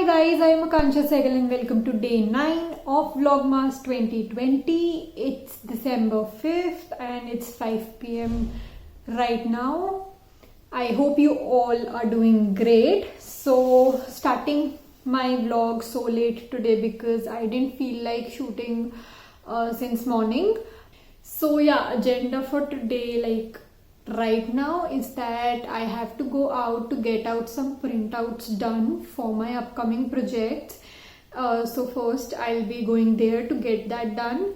guys, I am Akansha Sehgal and welcome to day 9 of Vlogmas 2020. It's December 5th and it's 5 p.m. right now. I hope you all are doing great. So starting my vlog so late today because I didn't feel like shooting since morning. So yeah, agenda for today right now is that I have to go out to get out some printouts done for my upcoming projects. So first I'll be going there to get that done,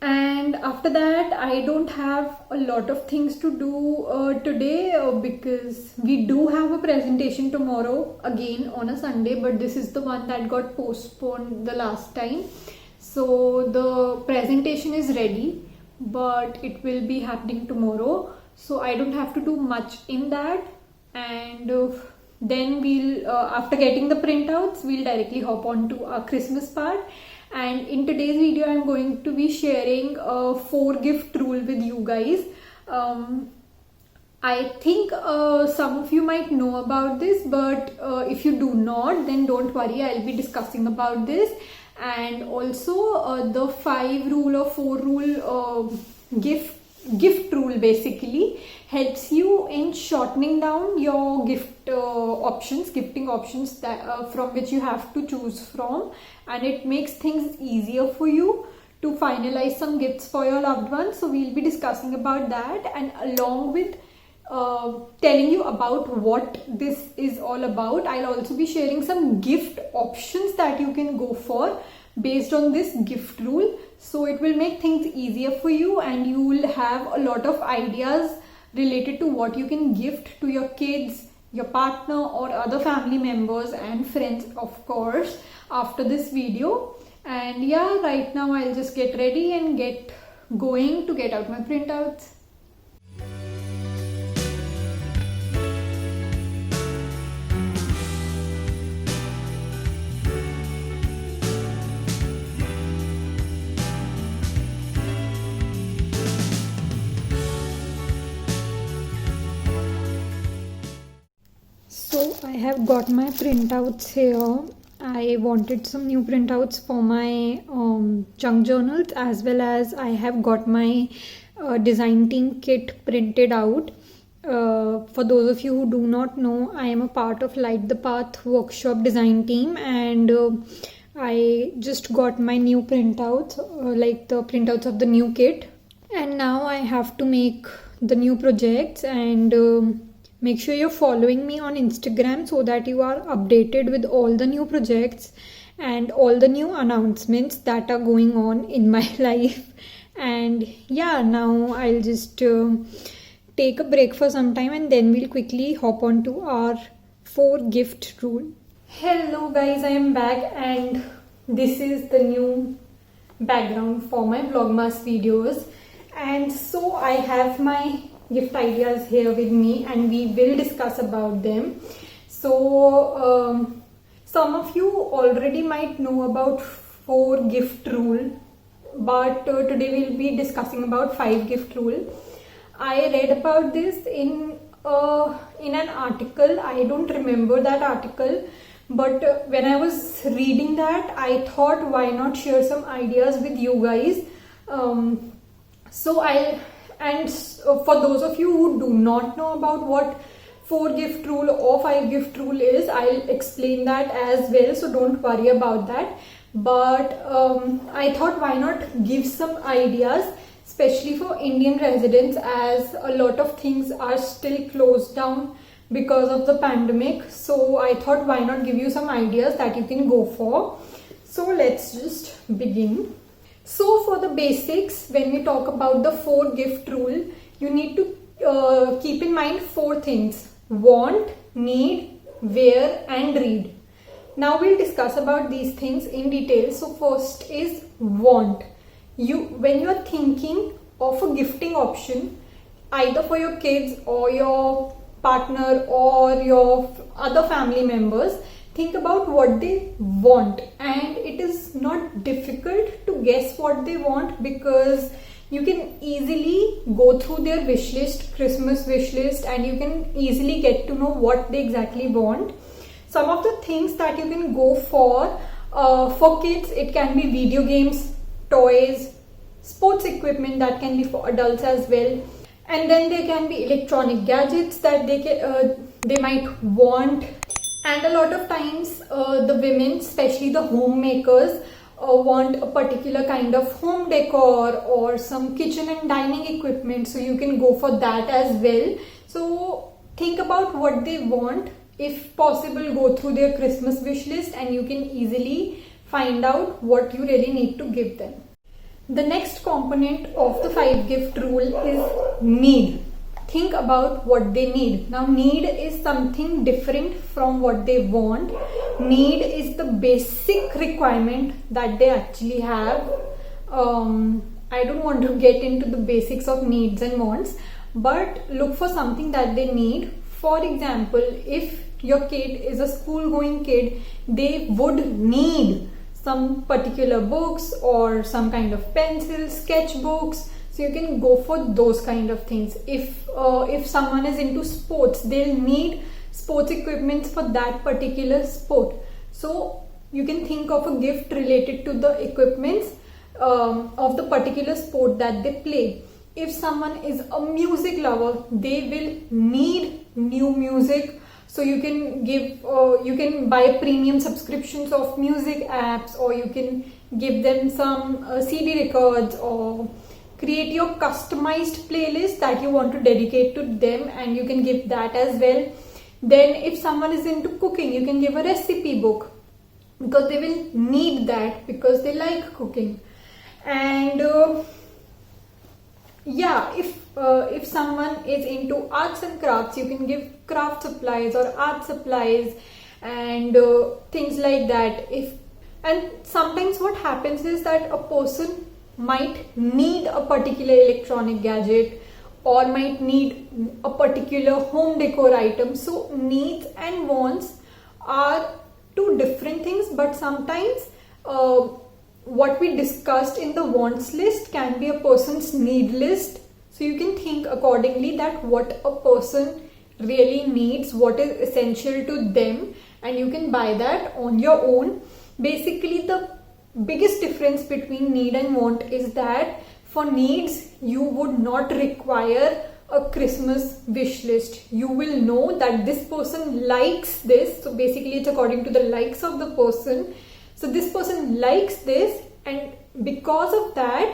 and after that I don't have a lot of things to do today because we do have a presentation tomorrow again on a Sunday, but this is the one that got postponed the last time. So the presentation is ready, but it will be happening tomorrow. So I don't have to do much in that, and then we'll after getting the printouts we'll directly hop on to our Christmas part. And in today's video I'm going to be sharing a 4 gift rule with you guys. I think some of you might know about this, but if you do not, then don't worry, I'll be discussing about this. And also the 5 rule or 4 rule gift rule basically helps you in shortening down your gifting options that from which you have to choose from, and it makes things easier for you to finalize some gifts for your loved ones. So we'll be discussing about that, and along with telling you about what this is all about, I'll also be sharing some gift options that you can go for based on this gift rule. So it will make things easier for you, and you will have a lot of ideas related to what you can gift to your kids, your partner, or other family members and friends, of course, after this video. And yeah, right now I'll just get ready and get going to get out my printouts. So I have got my printouts here. I wanted some new printouts for my junk journals, as well as I have got my design team kit printed out. For those of you who do not know, I am a part of Light the Path workshop design team, and I just got my new printouts, like the printouts of the new kit, and now I have to make the new projects. And make sure you're following me on Instagram so that you are updated with all the new projects and all the new announcements that are going on in my life. And yeah, now I'll just take a break for some time, and then we'll quickly hop on to our 4 gift rule. Hello guys, I am back, and this is the new background for my Vlogmas videos. And so I have my gift ideas here with me, and we will discuss about them. So some of you already might know about 4 gift rule, but today we'll be discussing about 5 gift rule. I read about this in an article. I don't remember that article, but when I was reading that, I thought, why not share some ideas with you guys. And for those of you who do not know about what 4 gift rule or 5 gift rule is, I'll explain that as well, so don't worry about that. But I thought, why not give some ideas, especially for Indian residents, as a lot of things are still closed down because of the pandemic. So I thought, why not give you some ideas that you can go for. So let's just begin. So for the basics, when we talk about the 4 gift rule, you need to keep in mind 4 things: want, need, wear, and read. Now we'll discuss about these things in detail. So first is want. When you are thinking of a gifting option, either for your kids or your partner or your other family members, think about what they want. And it is not difficult to guess what they want, because you can easily go through their wish list, Christmas wish list, and you can easily get to know what they exactly want. some of the things that you can go for kids, it can be video games, toys, sports equipment that can be for adults as well. And then there can be electronic gadgets that they might want. And a lot of times the women, especially the homemakers, want a particular kind of home decor or some kitchen and dining equipment, so you can go for that as well. So think about what they want. If possible, go through their Christmas wish list and you can easily find out what you really need to give them. The next component of the 5 gift rule is need. Think about what they need. Now, need is something different from what they want. Need is the basic requirement that they actually have. I don't want to get into the basics of needs and wants, but look for something that they need. For example, if your kid is a school-going kid, they would need some particular books or some kind of pencils, sketchbooks. So you can go for those kind of things. If someone is into sports, they'll need sports equipment for that particular sport. So you can think of a gift related to the equipments of the particular sport that they play. If someone is a music lover, they will need new music. So you can buy premium subscriptions of music apps, or you can give them some CD records, or create your customized playlist that you want to dedicate to them, and you can give that as well. Then if someone is into cooking, you can give a recipe book, because they will need that because they like cooking. And if someone is into arts and crafts, you can give craft supplies or art supplies and things like that. And sometimes what happens is that a person might need a particular electronic gadget or might need a particular home decor item. So needs and wants are two different things, but sometimes what we discussed in the wants list can be a person's need list. So you can think accordingly that what a person really needs, what is essential to them, and you can buy that on your own. Basically, the biggest difference between need and want is that for needs, you would not require a Christmas wish list. You will know that this person likes this. So basically, it's according to the likes of the person. So this person likes this, and because of that,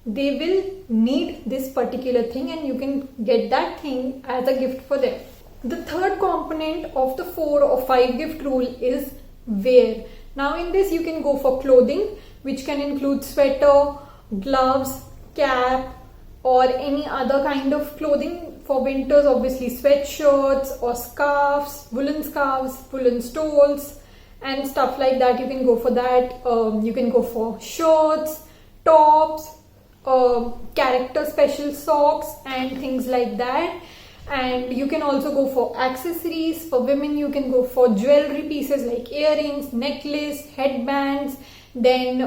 they will need this particular thing, and you can get that thing as a gift for them. The third component of the 4 or 5 gift rule is wear. Now in this, you can go for clothing, which can include sweater, gloves, cap, or any other kind of clothing. For winters, obviously sweatshirts or scarves, woolen stoles and stuff like that. You can go for that. You can go for shirts, tops, character special socks and things like that. And you can also go for accessories. For women, you can go for jewelry pieces like earrings, necklace, headbands. Then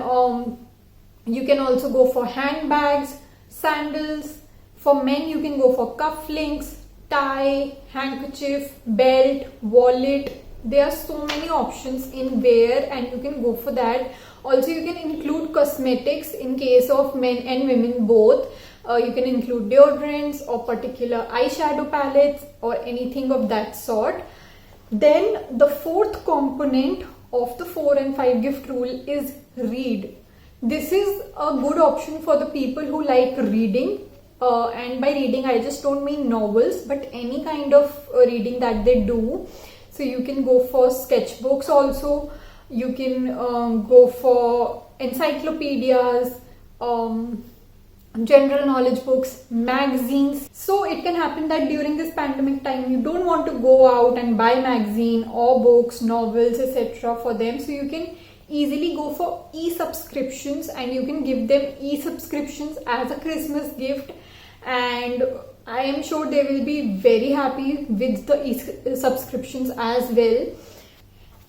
you can also go for handbags, sandals. For men, you can go for cufflinks, tie, handkerchief, belt, wallet. There are so many options in wear, and you can go for that. Also, you can include cosmetics in case of men and women both. You can include deodorants or particular eyeshadow palettes or anything of that sort. Then the fourth component of the 4 and 5 gift rule is read. This is a good option for the people who like reading. And by reading, I just don't mean novels, but any kind of reading that they do. So you can go for sketchbooks also. You can go for encyclopedias, general knowledge books, magazines. So it can happen that during this pandemic time, you don't want to go out and buy magazine or books, novels, etc. for them. So you can easily go for e-subscriptions, and you can give them e-subscriptions as a Christmas gift. And I am sure they will be very happy with the e-subscriptions as well.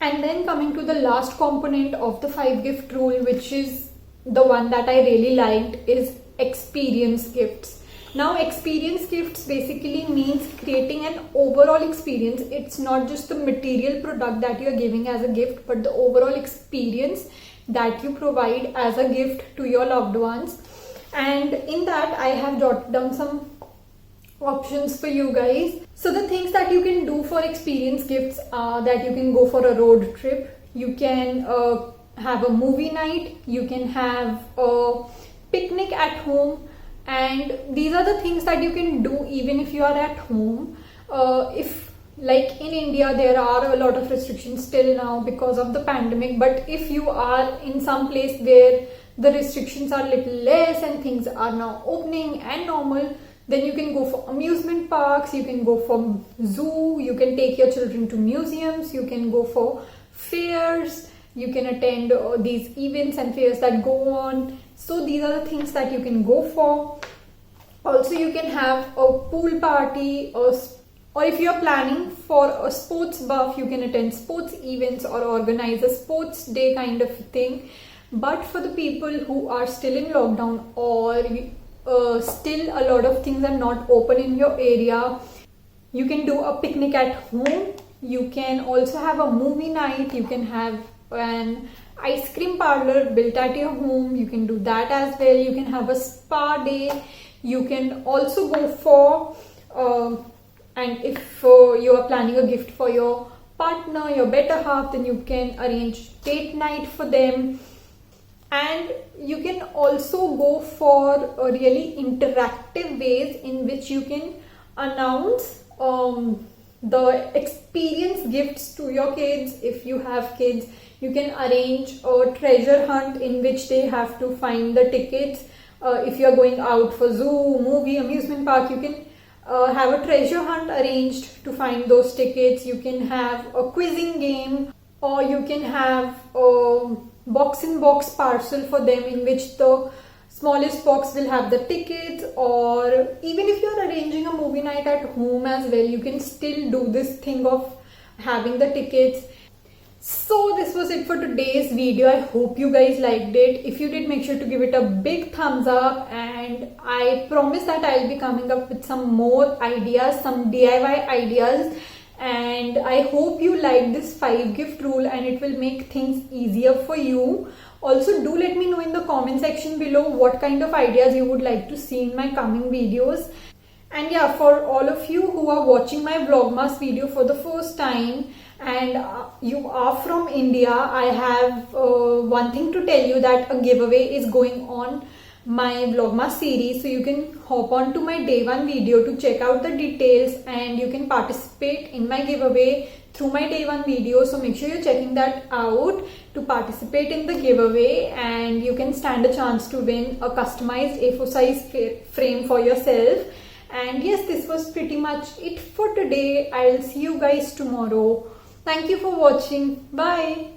And then coming to the last component of the 5 gift rule, which is the one that I really liked, is experience gifts. Now, experience gifts basically means creating an overall experience. It's not just the material product that you're giving as a gift, but the overall experience that you provide as a gift to your loved ones. And in that, I have jotted down some options for you guys. So the things that you can do for experience gifts are that you can go for a road trip, you can have a movie night, you can have a picnic at home, and these are the things that you can do even if you are at home. If like in India there are a lot of restrictions still now because of the pandemic, but if you are in some place where the restrictions are little less and things are now opening and normal, then you can go for amusement parks, you can go for zoo, you can take your children to museums, you can go for fairs, you can attend these events and fairs that go on. So these are the things that you can go for. Also, you can have a pool party, or if you are planning for a sports buff, you can attend sports events or organize a sports day kind of thing. But for the people who are still in lockdown, or still a lot of things are not open in your area, you can do a picnic at home. You can also have a movie night, you can have an ice cream parlor built at your home, you can do that as well. You can have a spa day, you can also go for and if you are planning a gift for your partner, your better half, then you can arrange date night for them. And you can also go for really interactive ways in which you can announce the experience gifts to your kids. If you have kids, you can arrange a treasure hunt in which they have to find the tickets. If you are going out for zoo, movie, amusement park, you can have a treasure hunt arranged to find those tickets. You can have a quizzing game, or you can have a box in box parcel for them in which the smallest box will have the tickets. Or even if you're arranging a movie night at home as well, you can still do this thing of having the tickets. So this was it for today's video. I hope you guys liked it. If you did, make sure to give it a big thumbs up, and I promise that I'll be coming up with some more ideas, some DIY ideas. And I hope you like this 5 gift rule and it will make things easier for you. Also, do let me know in the comment section below what kind of ideas you would like to see in my coming videos. And yeah, for all of you who are watching my Vlogmas video for the first time and you are from India, I have one thing to tell you, that a giveaway is going on my Vlogmas series. So you can hop on to my day 1 video to check out the details, and you can participate in my giveaway through my day 1 video. So make sure you're checking that out to participate in the giveaway, and you can stand a chance to win a customized A4 size frame for yourself. And yes, this was pretty much it for today. I'll see you guys tomorrow. Thank you for watching. Bye.